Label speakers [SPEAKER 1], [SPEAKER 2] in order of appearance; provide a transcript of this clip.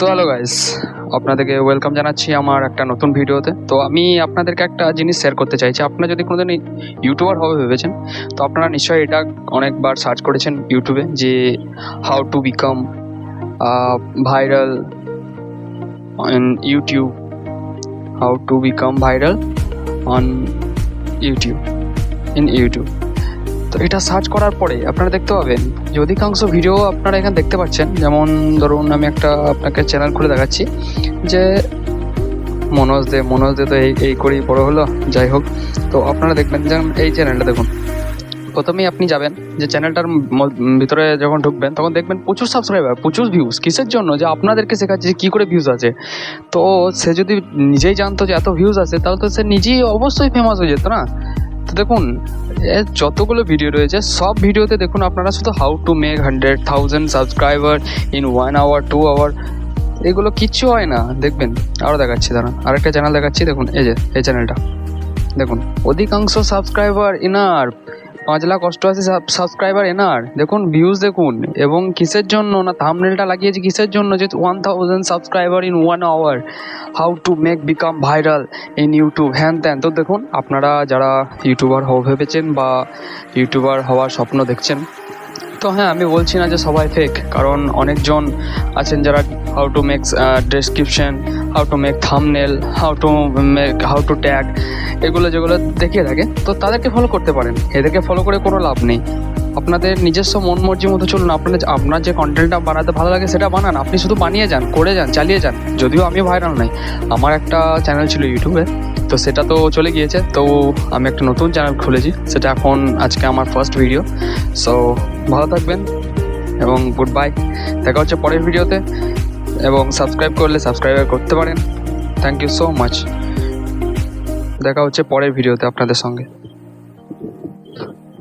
[SPEAKER 1] তো hello guys, আপনাদেরকে welcome জানাচ্ছি আমার একটা নতুন ভিডিওতে। তো আমি আপনাদেরকে একটা জিনিস শেয়ার করতে চাইছি। আপনারা যদি কোনোদিন ইউটিউবার হবে ভেবেছেন, তো আপনারা নিশ্চয়ই এটা অনেকবার সার্চ করেছেন ইউটিউবে যে how to become viral on YouTube, how to become viral on YouTube, in YouTube. তো এটা সার্চ করার পরে আপনারা দেখতে পাবেন যে অধিকাংশ ভিডিও আপনারা এখানে দেখতে পাচ্ছেন। যেমন ধরুন আমি একটা আপনাকে চ্যানেল খুলে দেখাচ্ছি যে মনোজ দে তো এই করেই বড় হলো, যাই হোক। তো আপনারা দেখবেন যেমন এই চ্যানেলটা দেখুন, প্রথমেই আপনি যাবেন যে চ্যানেলটার ভিতরে যখন ঢুকবেন তখন দেখবেন প্রচুর সাবস্ক্রাইবার, প্রচুর ভিউজ। কিসের জন্য? যে আপনাদেরকে শেখাচ্ছে যে কী করে ভিউজ আছে। তো সে যদি নিজেই জানতো যে এত ভিউজ আছে, তাহলে তো সে নিজেই অবশ্যই ফেমাস হয়ে যেত না। তো দেখুন যতগুলো ভিডিও রয়েছে সব ভিডিওতে দেখুন আপনারা শুধু how to make 100,000 subscriber in 1 hour 2 hour, এগুলো কিচ্ছু হয় না। দেখবেন আরও দেখাচ্ছি, দাঁড়ান আরেকটা চ্যানেল দেখাচ্ছি। দেখুন এই যে এই চ্যানেলটা দেখুন, অধিকাংশ সাবস্ক্রাইবার এনার 5,88,000 সাবস্ক্রাইবার এনার। দেখুন ভিউজ দেখুন, এবং কিসের জন্য না, থাম্বনেলটা লাগিয়েছি কিসের জন্য, যে 1,000 subscriber in 1 hour, how to make become viral in YouTube, হ্যান ত্যান। তো দেখুন আপনারা যারা ইউটিউবার ভেবেছেন বা ইউটিউবার হওয়ার স্বপ্ন দেখছেন, তো হ্যাঁ আমি বলছি না যে সবাই ফেক, কারণ অনেকজন আছেন যারা how to make description, how to make thumbnail, how to tag, এগুলো যেগুলো দেখিয়ে থাকে, তো তাদেরকে ফলো করতে পারেন। এদেরকে ফলো করে কোনো লাভ নেই। আপনাদের নিজস্ব মন মর্জি মতো চলুন। আপনার যে কন্টেন্টটা বানাতে ভালো লাগে সেটা বানান, আপনি শুধু বানিয়ে যান, করে যান, চালিয়ে যান। যদিও আমি ভাইরাল নাই, আমার একটা চ্যানেল ছিল ইউটিউবে, তো সেটা তো চলে গিয়েছে। তো আমি একটা নতুন চ্যানেল খুলেছি, সেটা এখন আজকে আমার ফার্স্ট ভিডিও। সো ভালো থাকবেন এবং গুড বাই। দেখা হচ্ছে পরের ভিডিওতে, এবং সাবস্ক্রাইব করলে সাবস্ক্রাইব করতে পারেন। Thank you so much. দেখা হচ্ছে পরের ভিডিওতে আপনাদের সঙ্গে।